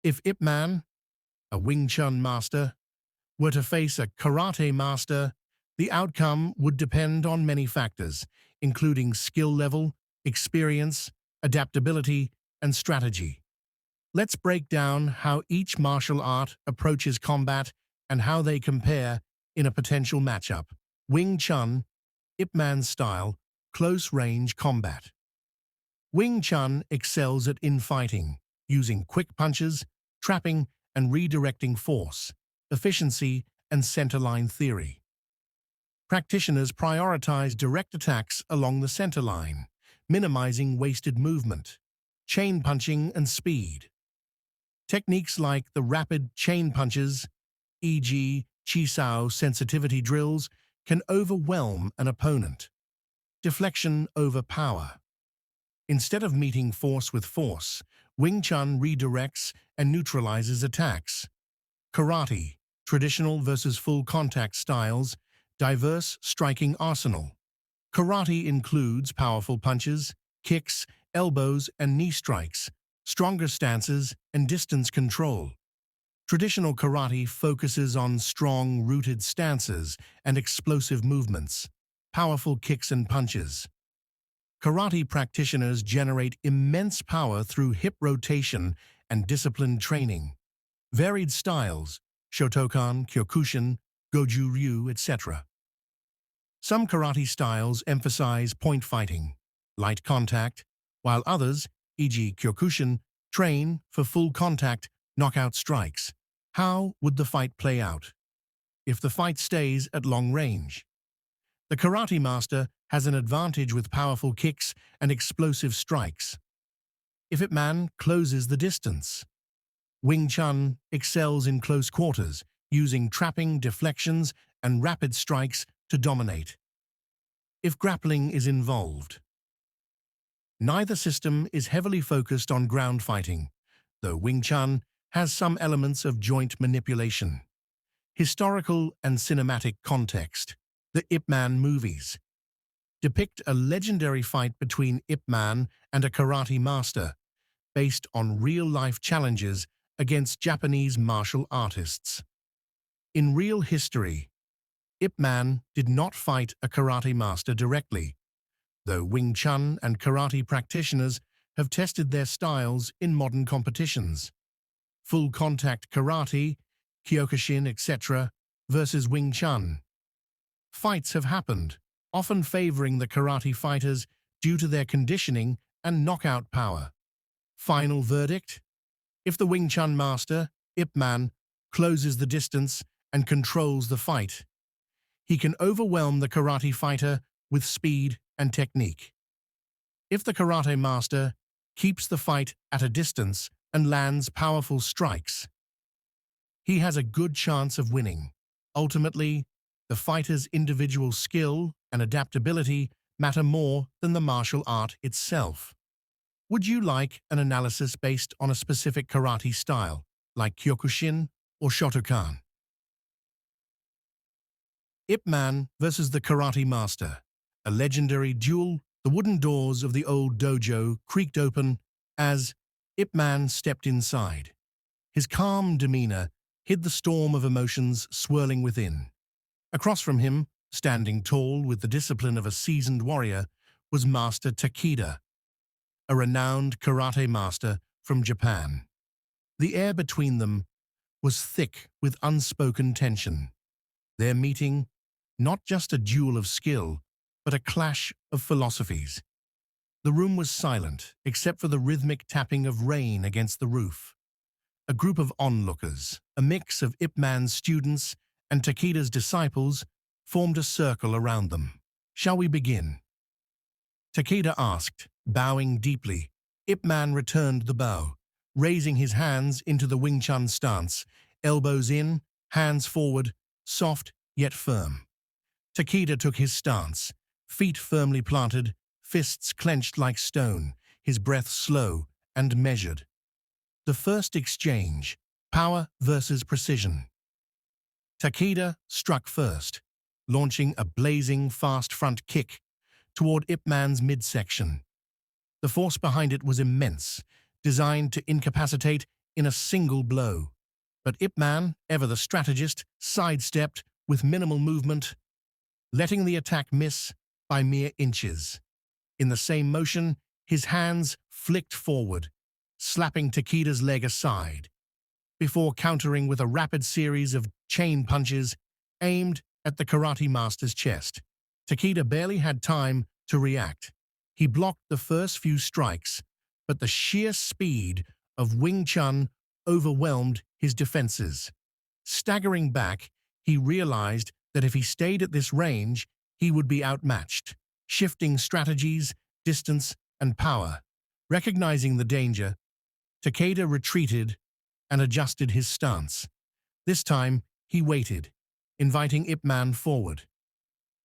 If Ip Man, a Wing Chun master, were to face a karate master, the outcome would depend on many factors, including skill level, experience, adaptability, and strategy. Let's break down how each martial art approaches combat and how they compare in a potential matchup. Wing Chun, Ip Man style, close-range combat. Wing Chun excels at infighting, using quick punches, trapping, and redirecting force, efficiency, and centerline theory. Practitioners prioritize direct attacks along the center line, minimizing wasted movement, chain punching, and speed. Techniques like the rapid chain punches, e.g. Chisao sensitivity drills, can overwhelm an opponent. Deflection over power. Instead of meeting force with force, Wing Chun redirects and neutralizes attacks. Karate, traditional versus full contact styles, diverse striking arsenal. Karate includes powerful punches, kicks, elbows, and knee strikes, stronger stances, and distance control. Traditional karate focuses on strong, rooted stances and explosive movements, powerful kicks and punches. Karate practitioners generate immense power through hip rotation and disciplined training. Varied styles, Shotokan, Kyokushin, Goju-ryu, etc. Some karate styles emphasize point fighting, light contact, while others, e.g. Kyokushin, train for full contact, knockout strikes. How would the fight play out? If the fight stays at long range, the karate master has an advantage with powerful kicks and explosive strikes. If Ip Man closes the distance, Wing Chun excels in close quarters, using trapping, deflections, and rapid strikes to dominate. If grappling is involved, neither system is heavily focused on ground fighting, though Wing Chun has some elements of joint manipulation. Historical and cinematic context. The Ip Man movies depict a legendary fight between Ip Man and a karate master, based on real-life challenges against Japanese martial artists. In real history, Ip Man did not fight a karate master directly, though Wing Chun and karate practitioners have tested their styles in modern competitions. Full contact karate, Kyokushin, etc. versus Wing Chun. Fights have happened, often favoring the karate fighters due to their conditioning and knockout power. Final verdict? If the Wing Chun master, Ip Man, closes the distance and controls the fight, he can overwhelm the karate fighter with speed and technique. If the karate master keeps the fight at a distance and lands powerful strikes, he has a good chance of winning. Ultimately, the fighter's individual skill and adaptability matter more than the martial art itself. Would you like an analysis based on a specific karate style, like Kyokushin or Shotokan? Ip Man versus the Karate Master. A legendary duel. The wooden doors of the old dojo creaked open as Ip Man stepped inside. His calm demeanor hid the storm of emotions swirling within. Across from him, standing tall with the discipline of a seasoned warrior, was Master Takeda, a renowned karate master from Japan. The air between them was thick with unspoken tension. Their meeting, not just a duel of skill, but a clash of philosophies. The room was silent, except for the rhythmic tapping of rain against the roof. A group of onlookers, a mix of Ip Man's students and Takeda's disciples, formed a circle around them. "Shall we begin?" Takeda asked, bowing deeply. Ip Man returned the bow, raising his hands into the Wing Chun stance, elbows in, hands forward, soft yet firm. Takeda took his stance, feet firmly planted, fists clenched like stone, his breath slow and measured. The first exchange, power versus precision. Takeda struck first, launching a blazing, fast front kick toward Ip Man's midsection. The force behind it was immense, designed to incapacitate in a single blow. But Ip Man, ever the strategist, sidestepped with minimal movement, letting the attack miss by mere inches. In the same motion, his hands flicked forward, slapping Takeda's leg aside, before countering with a rapid series of chain punches aimed at the karate master's chest. Takeda barely had time to react. He blocked the first few strikes, but the sheer speed of Wing Chun overwhelmed his defenses. Staggering back, he realized that if he stayed at this range, he would be outmatched. Shifting strategies, distance, and power. Recognizing the danger, Takeda retreated and adjusted his stance. This time, he waited, inviting Ip Man forward.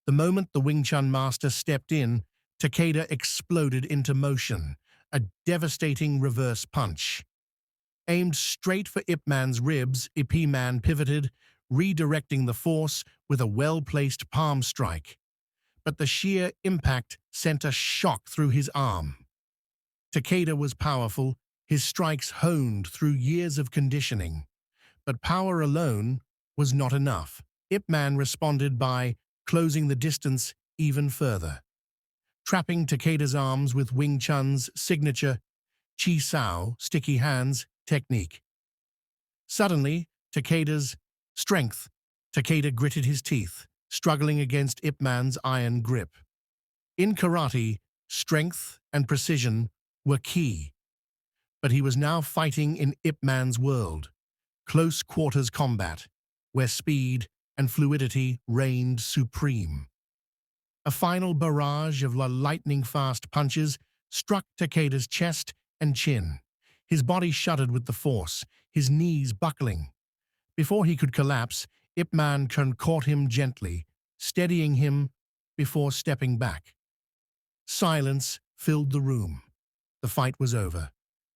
The moment the Wing Chun master stepped in, Takeda exploded into motion, a devastating reverse punch. Aimed straight for Ip Man's ribs, Ip Man pivoted, redirecting the force with a well-placed palm strike. But the sheer impact sent a shock through his arm. Takeda was powerful, his strikes honed through years of conditioning. But power alone was not enough. Ip Man responded by closing the distance even further, trapping Takeda's arms with Wing Chun's signature Chi Sao, sticky hands, technique. Suddenly, Takeda gritted his teeth, struggling against Ip Man's iron grip. In karate, strength and precision were key, but he was now fighting in Ip Man's world, close quarters combat, where speed and fluidity reigned supreme. A final barrage of lightning-fast punches struck Takeda's chest and chin. His body shuddered with the force, his knees buckling. Before he could collapse, Ip Man caught him gently, steadying him before stepping back. Silence filled the room. The fight was over.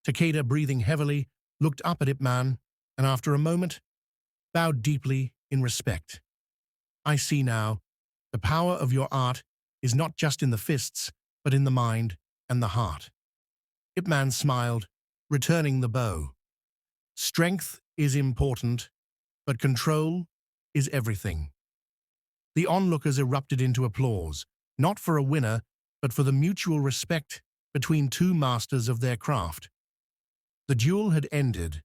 Takeda, breathing heavily, looked up at Ip Man, and after a moment, bowed deeply in respect. I see now, the power of your art is not just in the fists, but in the mind and the heart. Ip Man smiled, returning the bow. Strength is important, but control is everything. The onlookers erupted into applause, not for a winner, but for the mutual respect between two masters of their craft. The duel had ended,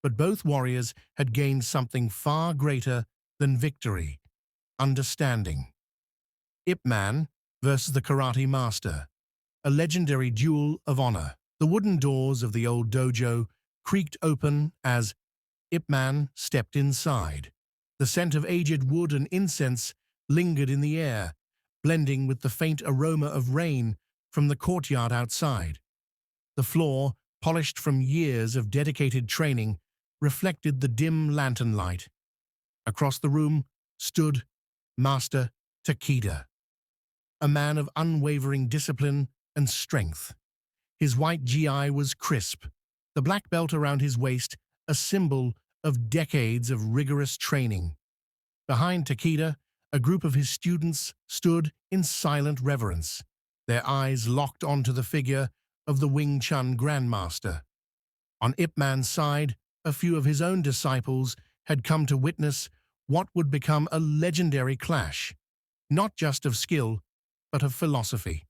but both warriors had gained something far greater than victory: understanding. Ip Man versus the Karate Master, a legendary duel of honor. The wooden doors of the old dojo creaked open as Ip Man stepped inside. The scent of aged wood and incense lingered in the air, blending with the faint aroma of rain from the courtyard outside. The floor, polished from years of dedicated training, reflected the dim lantern light. Across the room stood Master Takeda, a man of unwavering discipline and strength. His white gi was crisp, the black belt around his waist a symbol of decades of rigorous training. Behind Takeda, a group of his students stood in silent reverence, their eyes locked onto the figure of the Wing Chun Grandmaster. On Ip Man's side, a few of his own disciples had come to witness what would become a legendary clash, not just of skill, but of philosophy.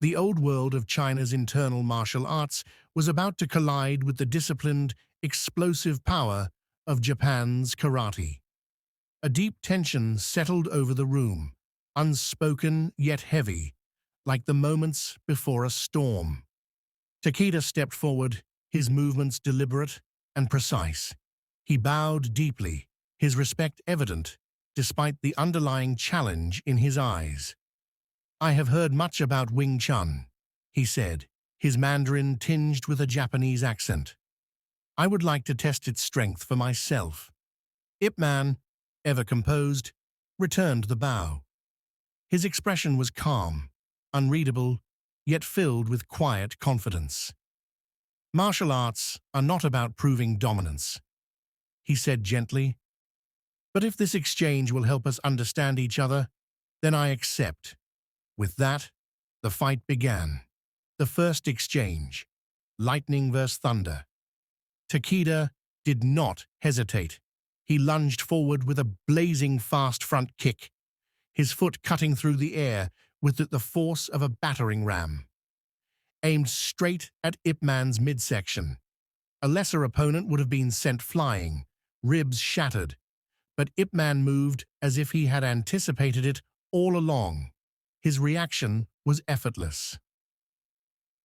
The old world of China's internal martial arts was about to collide with the disciplined, explosive power of Japan's karate. A deep tension settled over the room, unspoken yet heavy, like the moments before a storm. Takeda stepped forward, his movements deliberate and precise. He bowed deeply, his respect evident, despite the underlying challenge in his eyes. "I have heard much about Wing Chun," he said, his Mandarin tinged with a Japanese accent. "I would like to test its strength for myself." Ip Man, ever composed, returned the bow. His expression was calm, unreadable, yet filled with quiet confidence. "Martial arts are not about proving dominance," he said gently. "But if this exchange will help us understand each other, then I accept." With that, the fight began. The first exchange, lightning versus thunder. Takeda did not hesitate. He lunged forward with a blazing fast front kick, his foot cutting through the air with the force of a battering ram. Aimed straight at Ip Man's midsection. A lesser opponent would have been sent flying, ribs shattered, but Ip Man moved as if he had anticipated it all along. His reaction was effortless.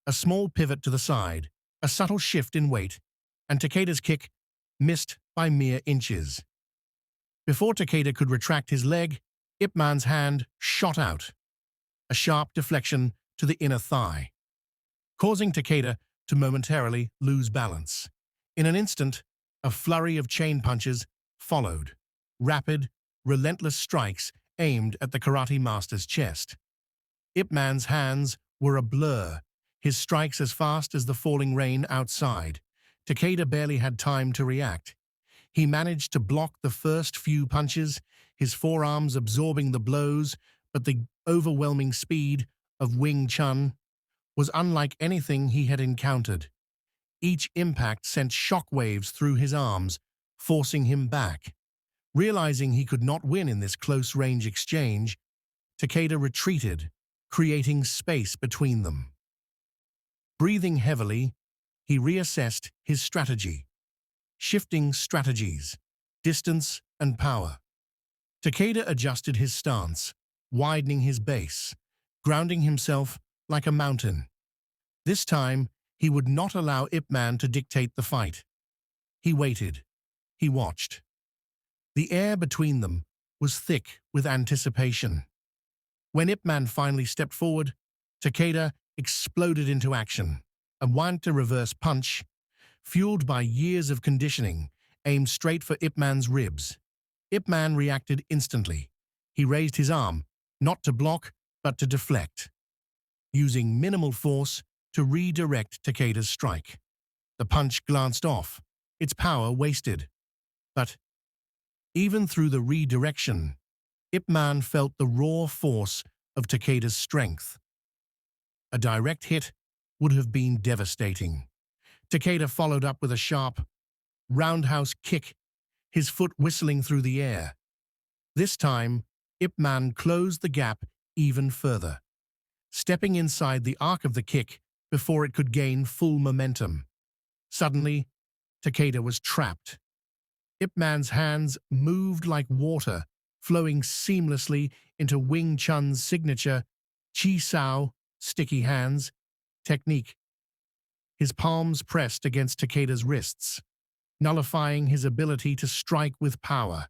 A small pivot to the side, a subtle shift in weight, and Takeda's kick missed by mere inches. Before Takeda could retract his leg, Ip Man's hand shot out, a sharp deflection to the inner thigh, causing Takeda to momentarily lose balance. In an instant, a flurry of chain punches followed, rapid, relentless strikes aimed at the karate master's chest. Ip Man's hands were a blur, his strikes as fast as the falling rain outside. Takeda barely had time to react. He managed to block the first few punches, his forearms absorbing the blows, but the overwhelming speed of Wing Chun was unlike anything he had encountered. Each impact sent shockwaves through his arms, forcing him back. Realizing he could not win in this close-range exchange, Takeda retreated, creating space between them. Breathing heavily, he reassessed his strategy. Shifting strategies, distance and power. Takeda adjusted his stance, widening his base, grounding himself like a mountain. This time, he would not allow Ip Man to dictate the fight. He waited. He watched. The air between them was thick with anticipation. When Ip Man finally stepped forward, Takeda exploded into action. A one-to-reverse punch, fueled by years of conditioning, aimed straight for Ip Man's ribs. Ip Man reacted instantly. He raised his arm, not to block, but to deflect, using minimal force to redirect Takeda's strike. The punch glanced off, its power wasted. But even through the redirection, Ip Man felt the raw force of Takeda's strength. A direct hit would have been devastating. Takeda followed up with a sharp, roundhouse kick, his foot whistling through the air. This time, Ip Man closed the gap even further, stepping inside the arc of the kick before it could gain full momentum. Suddenly, Takeda was trapped. Ip Man's hands moved like water, flowing seamlessly into Wing Chun's signature Chi Sao, sticky hands, technique. His palms pressed against Takeda's wrists, nullifying his ability to strike with power.